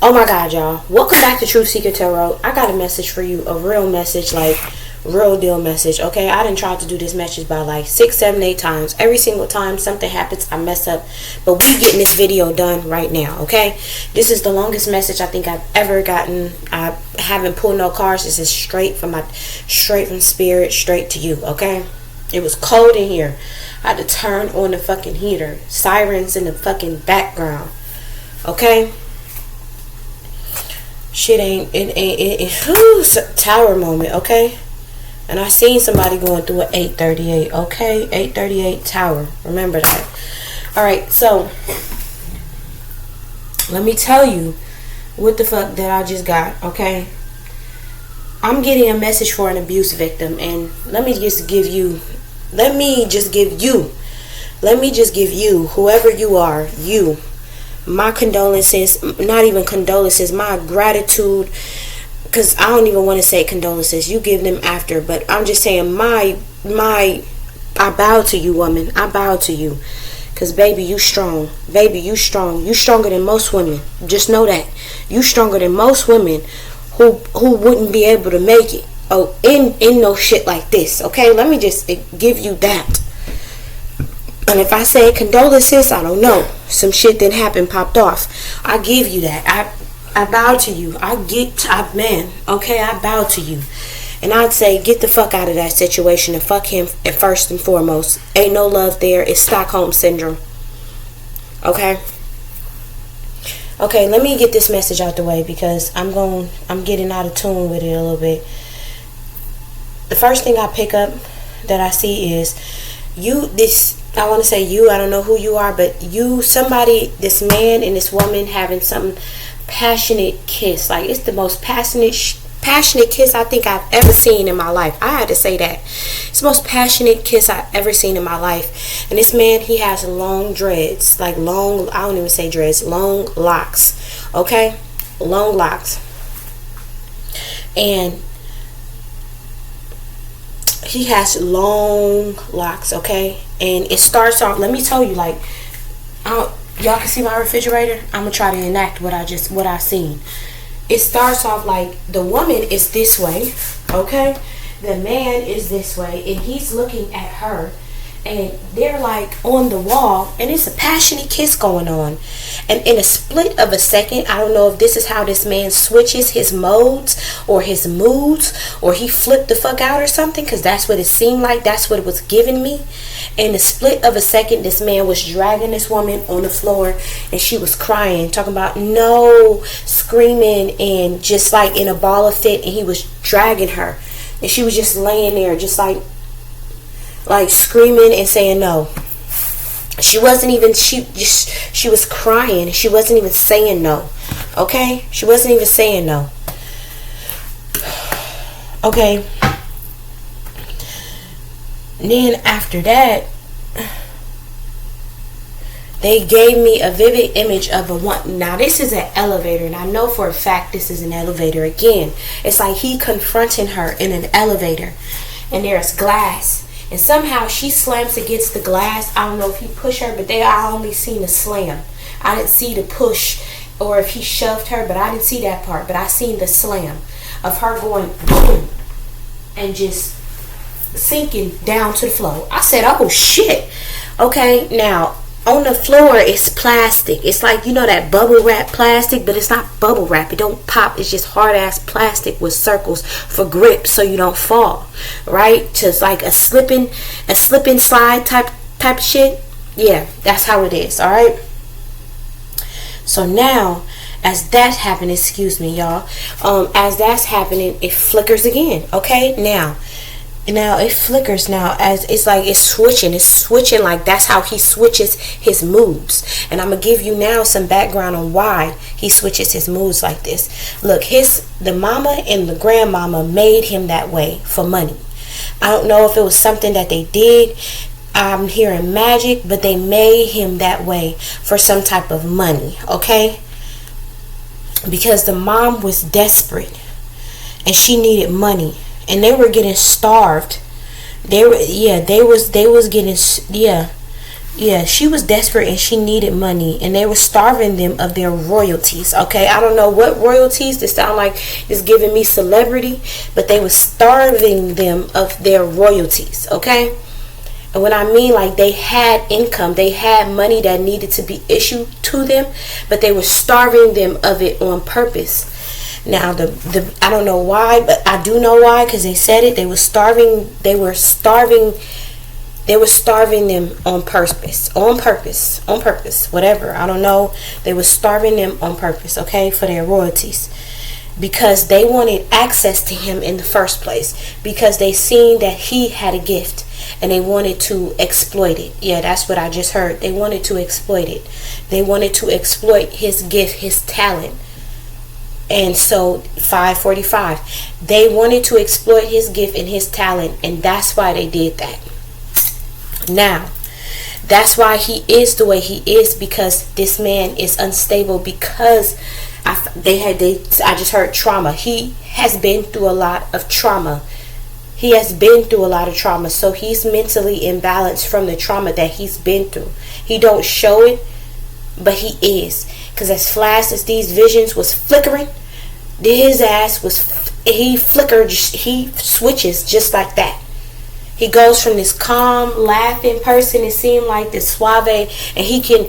Oh my god, y'all. Welcome back to Truth Seeker Tarot. I got a message for you. A real message, like real deal message. Okay, I done tried to do this message by like 6, 7, 8 times. Every single time something happens, I mess up. But we getting this video done right now, okay? This is the longest message I think I've ever gotten. I haven't pulled no cards. This is straight from spirit, straight to you, okay? It was cold in here. I had to turn on the fucking heater. Sirens in the fucking background. Okay? Shit it's a tower moment, okay? And I seen somebody going through an 838, okay? 838 tower. Remember that. Alright, so let me tell you what the fuck that I just got, okay? I'm getting a message for an abuse victim, and let me just give you, whoever you are, you, my condolences, not even condolences, my gratitude, because I don't even want to say condolences, you give them after, but I'm just saying I bow to you, woman. I bow to you, because baby, you strong. Baby, you strong. You stronger than most women. Just know that. You stronger than most women who wouldn't be able to make it in no shit like this, okay? Let me just give you that. And if I say condolences, I don't know. Some shit that happened popped off. I give you that. I bow to you. Man, okay? I bow to you. And I'd say get the fuck out of that situation and fuck him first and foremost. Ain't no love there. It's Stockholm Syndrome. Okay? Okay, let me get this message out the way because I'm getting out of tune with it a little bit. The first thing I pick up that I see is I want to say you, I don't know who you are, but you, somebody, this man and this woman having some passionate kiss. Like, it's the most passionate kiss I think I've ever seen in my life. I had to say that. It's the most passionate kiss I've ever seen in my life. And this man, he has long dreads. Like long, I don't even say dreads, long locks. Okay? Long locks. And he has long locks, okay? And it starts off, let me tell you, like, y'all can see my refrigerator? I'm gonna try to enact what I seen. It starts off like the woman is this way, okay? The man is this way, and he's looking at her, and they're like on the wall, and it's a passionate kiss going on. And in a split of a second, I don't know if this is how this man switches his modes or his moods, or he flipped the fuck out or something, because that's what it seemed like. That's what it was giving me. In a split of a second, this man was dragging this woman on the floor, and she was crying, talking about no, screaming, and just like in a ball of fit, and he was dragging her, and she was just laying there, just like screaming and saying no. She wasn't even, she was crying. She wasn't even saying no. Okay? She wasn't even saying no. Okay. And then after that, they gave me a vivid image of a one. Now this is an elevator, and I know for a fact this is an elevator. Again, it's like he confronting her in an elevator, and there's glass. And somehow she slams against the glass. I don't know if he pushed her, but I only seen a slam. I didn't see the push or if he shoved her, but I didn't see that part. But I seen the slam of her going boom and just sinking down to the floor. I said, oh shit. Okay, now on the floor it's plastic. It's like, you know, that bubble wrap plastic, but it's not bubble wrap. It don't pop. It's just hard ass plastic with circles for grip so you don't fall. Right? Just like a slipping slide type of shit. Yeah, that's how it is. Alright? So now, as that's happening, excuse me, y'all. As that's happening, it flickers again. Okay? Now it flickers now, as it's like it's switching like that's how he switches his moves. And I'm gonna give you now some background on why he switches his moves like this. Look, the mama and the grandmama made him that way for money. I don't know if it was something that they did. I'm hearing magic, but they made him that way for some type of money, okay? Because the mom was desperate and she needed money. And they were getting starved. They was getting Yeah, she was desperate and she needed money, and they were starving them of their royalties. Okay, I don't know what royalties. This sound like it's giving me celebrity, but they were starving them of their royalties. Okay, and when I mean like they had income, they had money that needed to be issued to them, but they were starving them of it on purpose. Now the I don't know why, but I do know why, because they said it. They were starving. They were starving them on purpose, whatever. I don't know. They were starving them on purpose, okay, for their royalties. Because they wanted access to him in the first place. Because they seen that he had a gift and they wanted to exploit it. Yeah, that's what I just heard. They wanted to exploit it. They wanted to exploit his gift, his talent. And so 545, they wanted to exploit his gift and his talent, and that's why they did that. Now, that's why he is the way he is, because this man is unstable, because I just heard trauma. He has been through a lot of trauma. So he's mentally imbalanced from the trauma that he's been through. He don't show it, but he is. Because as fast as these visions was flickering, his ass he switches just like that. He goes from this calm, laughing person, it seemed like this suave, and he can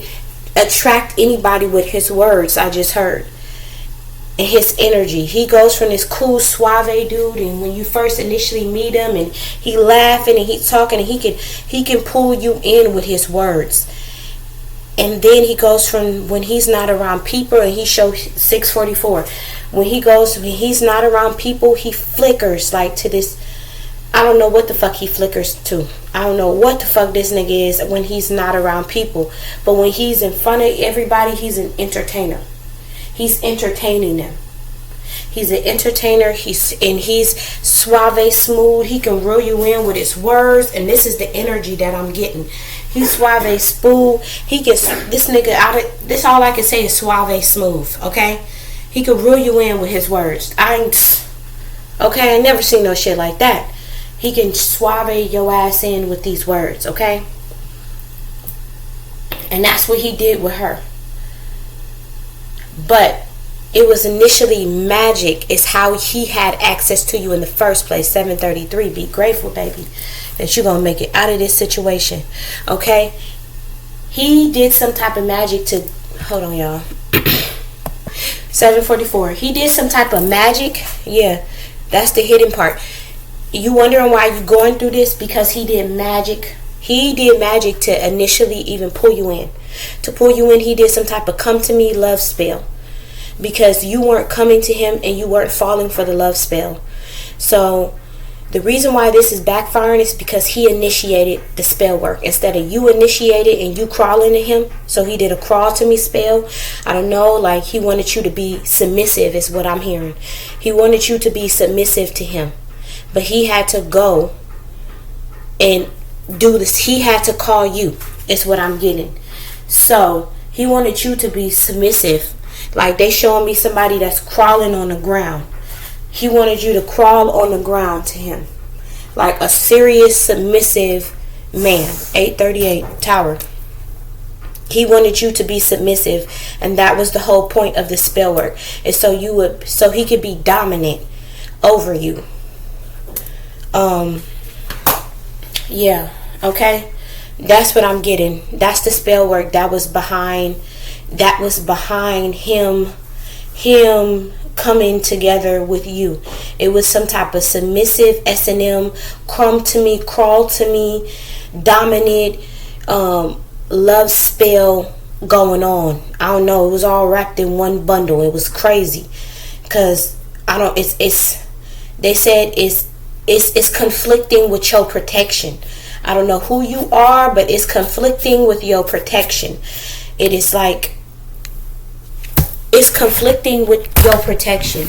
attract anybody with his words, I just heard, and his energy. He goes from this cool, suave dude, and when you first initially meet him, and he laughing and he talking, and he can pull you in with his words. And then he goes from when he's not around people, and he shows 644. When he's not around people, he flickers like to this. I don't know what the fuck he flickers to. I don't know what the fuck this nigga is when he's not around people. But when he's in front of everybody, he's an entertainer. He's entertaining them. He's an entertainer. He's suave, smooth. He can reel you in with his words, and this is the energy that I'm getting. He's suave, smooth. He gets this nigga out of this. All I can say is suave, smooth. Okay, he can reel you in with his words. I never seen no shit like that. He can suave your ass in with these words. Okay, and that's what he did with her. But it was initially magic is how he had access to you in the first place. 733. Be grateful, baby, that you're going to make it out of this situation. Okay? He did some type of magic to... Hold on, y'all. 744. He did some type of magic. Yeah, that's the hidden part. You wondering why you're going through this? Because he did magic. He did magic to initially even pull you in. To pull you in, he did some type of come to me love spell. Because you weren't coming to him and you weren't falling for the love spell. So the reason why this is backfiring is because he initiated the spell work instead of you initiated and you crawling to him. So he did a crawl to me spell. I don't know, like he wanted you to be submissive is what I'm hearing. He wanted you to be submissive to him. But he had to go and do this. He had to call you is what I'm getting. So he wanted you to be submissive. Like they showing me somebody that's crawling on the ground. He wanted you to crawl on the ground to him. Like a serious submissive man. 838 Tower. He wanted you to be submissive. And that was the whole point of the spell work. And so he could be dominant over you. Yeah. Okay. That's what I'm getting. That's the spell work that was behind him coming together with you. It was some type of submissive S&M, crumb to me, crawl to me, dominant love spell going on. I don't know. It was all wrapped in one bundle. It was crazy. Cause they said it's conflicting with your protection. I don't know who you are, but it's conflicting with your protection. It is like it's conflicting with your protection.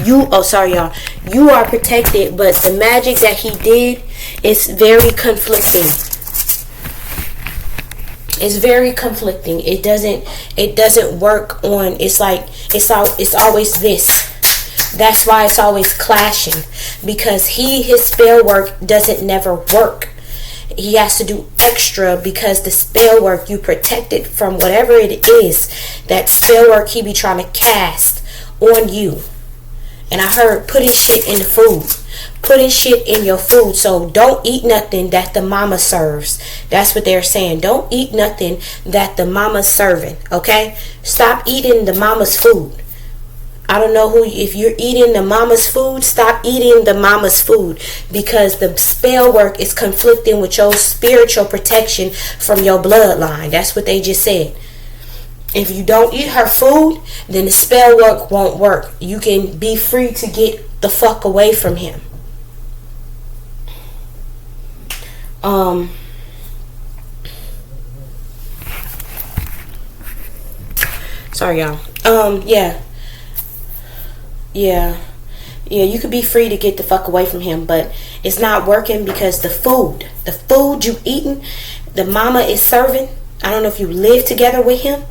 You are protected, but the magic that he did is very conflicting. It's very conflicting. It doesn't work on. It's like it's always this. That's why it's always clashing, because his spell work doesn't never work. he has to do extra because the spell work, you protected from whatever it is, that spell work he be trying to cast on you. And I heard putting shit in the food, putting shit in your food. So don't eat nothing that the mama serves. That's what they're saying. Don't eat nothing that the mama's serving. Okay, stop eating the mama's food. I don't know who, if you're eating the mama's food, stop eating the mama's food, because the spell work is conflicting with your spiritual protection from your bloodline. That's what they just said. If you don't eat her food, then the spell work won't work. You can be free to get the fuck away from him. Sorry, y'all. Yeah, you could be free to get the fuck away from him, but it's not working because the food you eating, the mama is serving. I don't know if you live together with him,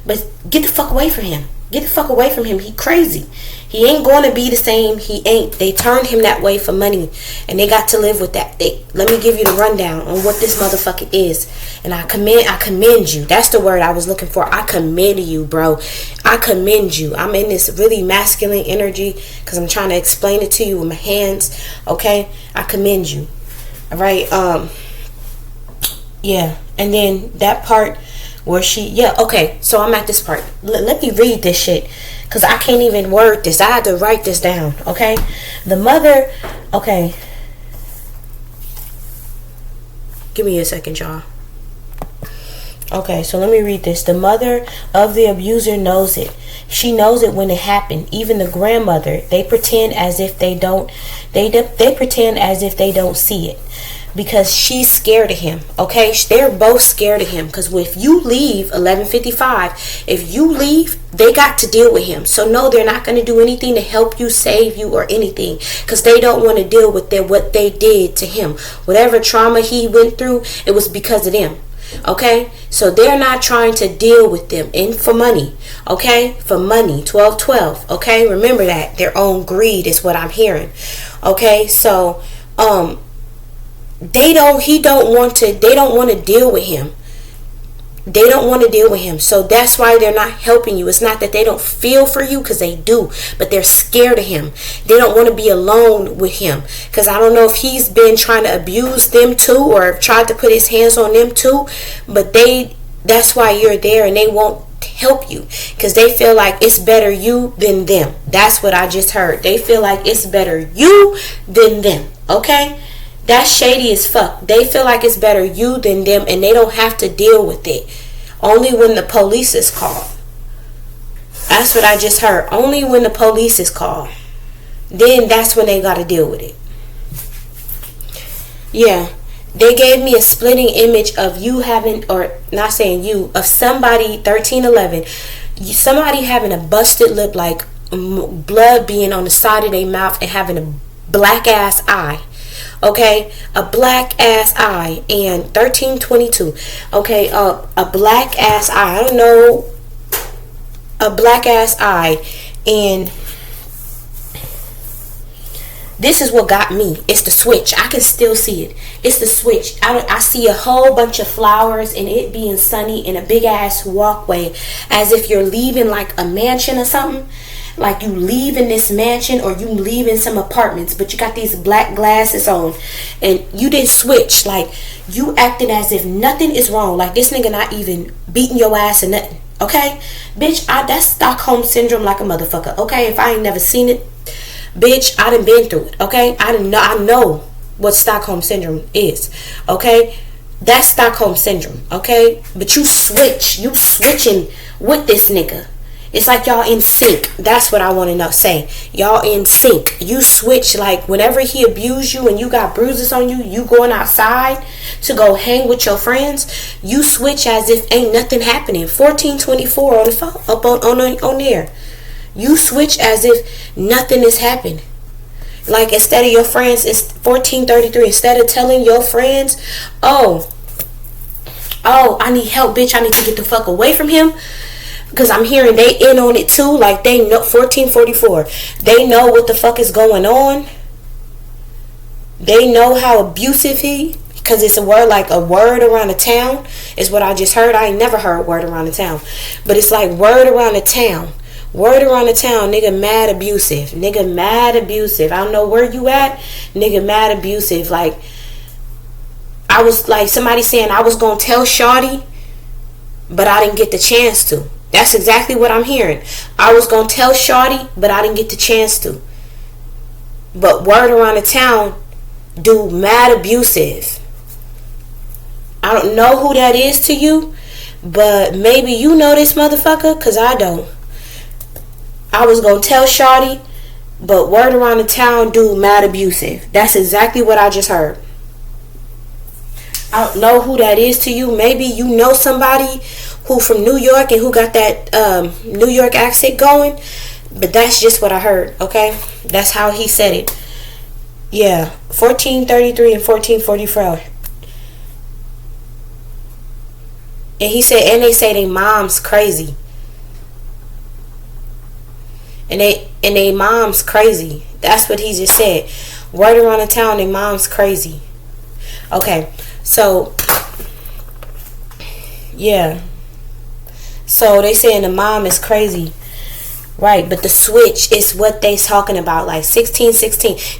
but get the fuck away from him. Get the fuck away from him. He crazy. He ain't going to be the same. He ain't. They turned him that way for money, and they got to live with that. Let me give you the rundown on what this motherfucker is, and I commend you. That's the word I was looking for. I commend you, bro. I commend you. I'm in this really masculine energy because I'm trying to explain it to you with my hands. Okay, I commend you. All right. Yeah, and then that part where okay, so I'm at this part. Let me read this shit, because I can't even word this. I had to write this down, okay? The mother, okay. Give me a second, y'all. Okay, so let me read this. The mother of the abuser knows it. She knows it when it happened. Even the grandmother, they pretend as if they don't, they pretend as if they don't see it. Because she's scared of him, okay? They're both scared of him. Because if you leave 11:55, if you leave, they got to deal with him. So no, they're not going to do anything to help you, save you, or anything. Because they don't want to deal with what they did to him. Whatever trauma he went through, it was because of them. Okay? So they're not trying to deal with them. And for money. Okay? For money. 12-12. Okay? Remember that. Their own greed is what I'm hearing. Okay? So, they don't want to deal with him. They don't want to deal with him. So that's why they're not helping you. It's not that they don't feel for you, because they do, but they're scared of him. They don't want to be alone with him, because I don't know if he's been trying to abuse them too, or tried to put his hands on them too, but that's why you're there, and they won't help you, because they feel like it's better you than them. That's what I just heard. They feel like it's better you than them. Okay? That's shady as fuck. They feel like it's better you than them, and they don't have to deal with it. Only when the police is called. That's what I just heard. Only when the police is called. Then that's when they got to deal with it. Yeah. They gave me a splitting image of you having, or not saying you, of somebody, 1311. Somebody having a busted lip, like blood being on the side of their mouth, and having a black ass eye. Okay, a black ass eye. And 1322. Okay, a black ass eye. I don't know, a black ass eye. And this is what got me. It's the switch. I can still see it. It's the switch. I see a whole bunch of flowers, and it being sunny, in a big ass walkway, as if you're leaving like a mansion or something. Like you leave in this mansion, or you leave in some apartments, but you got these black glasses on, and you didn't switch. Like you acting as if nothing is wrong. Like this nigga not even beating your ass or nothing. Okay, bitch, that's Stockholm syndrome like a motherfucker. Okay, if I ain't never seen it, bitch, I done been through it. Okay, I know what Stockholm syndrome is. Okay, that's Stockholm syndrome. Okay, but you switching with this nigga. It's like y'all in sync. That's what I want to know. Say, y'all in sync. You switch, like whenever he abused you and you got bruises on you, you going outside to go hang with your friends, you switch as if ain't nothing happening. 1424 on the phone, up on there. You switch as if nothing is happening. Like instead of your friends, it's 1433. Instead of telling your friends, oh, I need help, bitch. I need to get the fuck away from him. Because I'm hearing they in on it too. Like they know, 1444. They know what the fuck is going on. They know how abusive he Because it's a word, like a word around the town is what I just heard. I ain't never heard word around the town. But it's like word around the town. Word around the town, nigga mad abusive. Nigga mad abusive. I don't know where you at. Nigga mad abusive. Like, I was like somebody saying I was going to tell Shawty, but I didn't get the chance to. That's exactly what I'm hearing. I was going to tell Shawty, but I didn't get the chance to. But word around the town, dude mad abusive. I don't know who that is to you, but maybe you know this motherfucker, because I don't. I was going to tell Shawty, but word around the town, dude mad abusive. That's exactly what I just heard. I don't know who that is to you. Maybe you know somebody who from New York and who got that New York accent going. But that's just what I heard, okay? That's how he said it. Yeah, 1433 and 1444. And he said, and they say they mom's crazy. And they mom's crazy. That's what he just said. Word around the town, they mom's crazy. Okay, so yeah. So they saying the mom is crazy. Right, but the switch is what they talking about, like 16.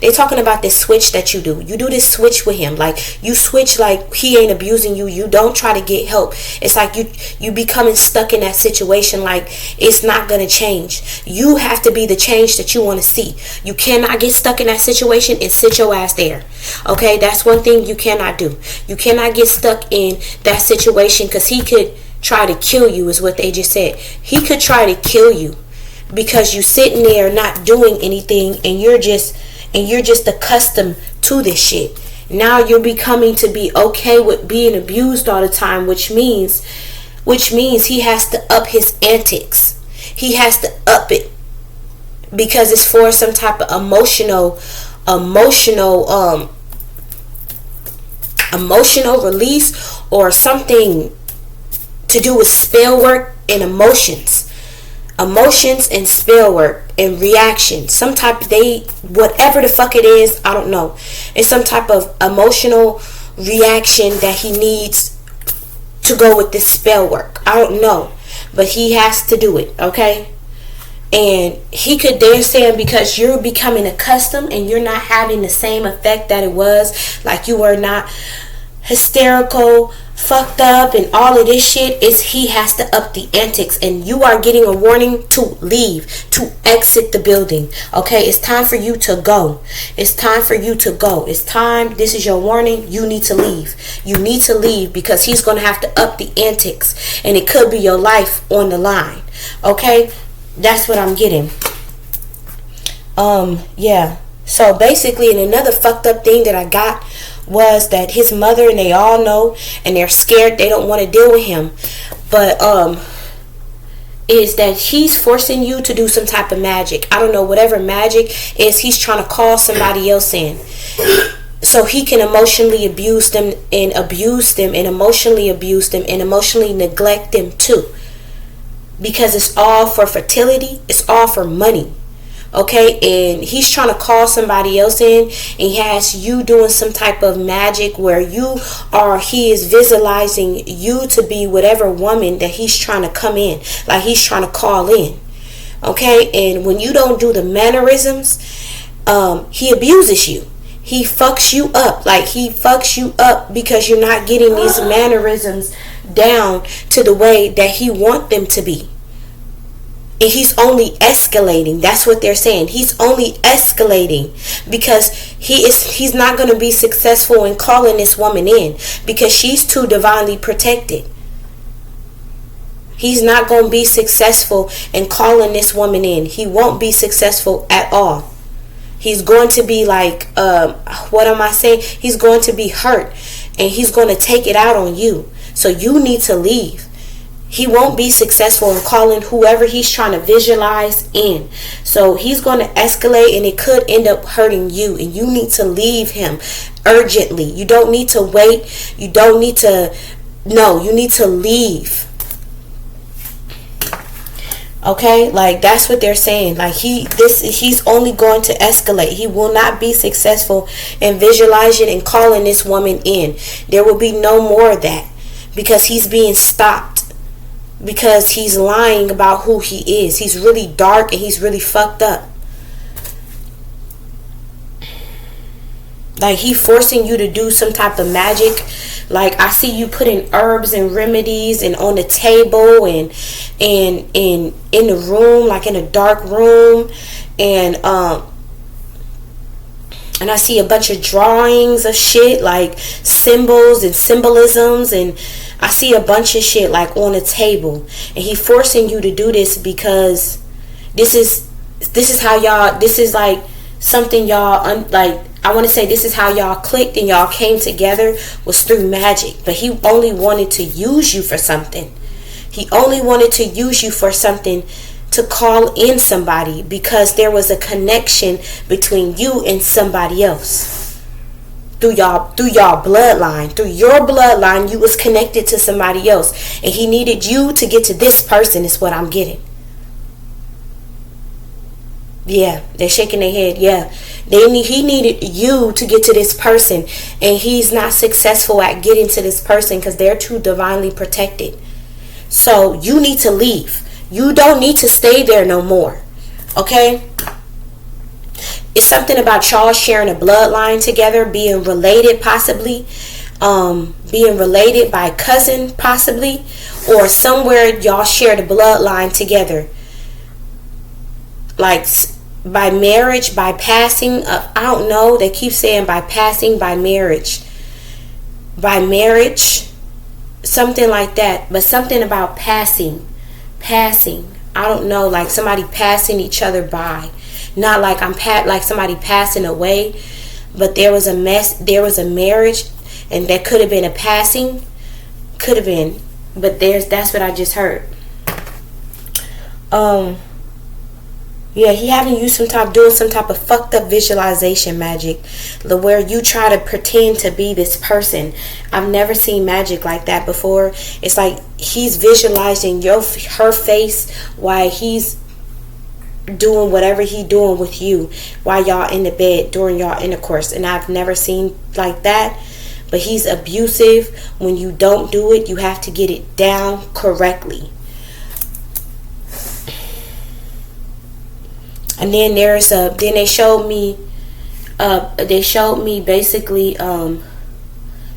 They talking about this switch that you do. You do this switch with him, like you switch, like he ain't abusing you. You don't try to get help. It's like you becoming stuck in that situation, like it's not gonna change. You have to be the change that you want to see. You cannot get stuck in that situation and sit your ass there. Okay, that's one thing you cannot do. You cannot get stuck in that situation, because he could try to kill you, is what they just said. He could try to kill you. Because you sitting there not doing anything, and you're just accustomed to this shit. Now you're becoming to be okay with being abused all the time, which means he has to up his antics. He has to up it, because it's for some type of emotional release, or something to do with spell work and emotions and spell work and reaction. Some type of whatever the fuck it is, I don't know. It's some type of emotional reaction that he needs to go with this spell work. I don't know, but he has to do it, okay? And he could dare stand, because you're becoming accustomed and you're not having the same effect that it was. Like, you are not hysterical, fucked up, and all of this shit. Is he has to up the antics, and you are getting a warning to leave, to exit the building. Okay, it's time for you to go. It's time for you to go. It's time. This is your warning. You need to leave. You need to leave, because he's going to have to up the antics, and it could be your life on the line. Okay, that's what I'm getting. Yeah. So basically, and another fucked up thing that I got was that his mother, and they all know, and they're scared, they don't want to deal with him, but is that he's forcing you to do some type of magic. I don't know, whatever magic is, he's trying to call somebody else in, so he can emotionally abuse them and emotionally abuse them and emotionally neglect them too, because it's all for fertility, it's all for money. Okay, and he's trying to call somebody else in, and he has you doing some type of magic where he is visualizing you to be whatever woman that he's trying to come in, like he's trying to call in. Okay, and when you don't do the mannerisms, he abuses you. He fucks you up. Like, he fucks you up because you're not getting these mannerisms down to the way that he wants them to be. And he's only escalating. That's what they're saying. He's only escalating because he's not going to be successful in calling this woman in, because she's too divinely protected. He's not going to be successful in calling this woman in. He won't be successful at all. He's going to be like, what am I saying? He's going to be hurt, and he's going to take it out on you. So you need to leave. He won't be successful in calling whoever he's trying to visualize in. So he's going to escalate, and it could end up hurting you. And you need to leave him urgently. You don't need to wait. You don't need to. No, you need to leave. Okay, like that's what they're saying. Like he's only going to escalate. He will not be successful in visualizing and calling this woman in. There will be no more of that because he's being stopped, because he's lying about who he is. He's really dark and he's really fucked up. Like he forcing you to do some type of magic. Like I see you putting herbs and remedies and on the table and in the room, like in a dark room, and I see a bunch of drawings of shit, like symbols and symbolisms, and I see a bunch of shit like on the table, and he forcing you to do this because this is how y'all, this is like something y'all like, I want to say this is how y'all clicked and y'all came together was through magic. But he only wanted to use you for something. He only wanted to use you for something, to call in somebody, because there was a connection between you and somebody else. Through y'all bloodline. Through your bloodline, you was connected to somebody else. And he needed you to get to this person is what I'm getting. Yeah, they're shaking their head. Yeah, he needed you to get to this person, and he's not successful at getting to this person because they're too divinely protected. So you need to leave. You don't need to stay there no more. Okay? It's something about y'all sharing a bloodline together, being related possibly, being related by cousin possibly, or somewhere y'all share the bloodline together. Like by marriage, by passing, I don't know, they keep saying by passing, by marriage, something like that. But something about passing, I don't know, like somebody passing each other by, not like like somebody passing away, but there was a marriage, and that could have been a passing, could have been, but that's what I just heard. Yeah, he having you doing some type of fucked up visualization magic, where you try to pretend to be this person. I've never seen magic like that before. It's like he's visualizing her face while he's doing whatever he doing with you while y'all in the bed during y'all intercourse. And I've never seen like that. But he's abusive. When you don't do it, you have to get it down correctly. And then then they showed me basically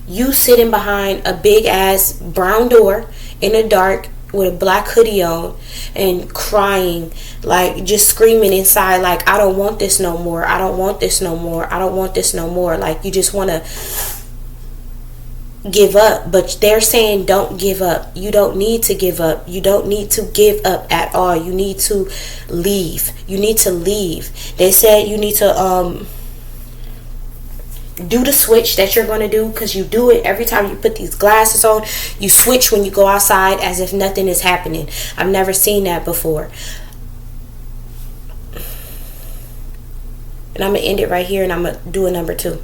you sitting behind a big ass brown door in the dark with a black hoodie on and crying, like just screaming inside, like I don't want this no more, I don't want this no more, I don't want this no more. Like you just want to give up. But they're saying don't give up. You don't need to give up. You don't need to give up at all. You need to leave. You need to leave. They said you need to do the switch that you're going to do, because you do it every time you put these glasses on. You switch when you go outside as if nothing is happening. I've never seen that before. And I'm going to end it right here, and I'm going to do a number 2.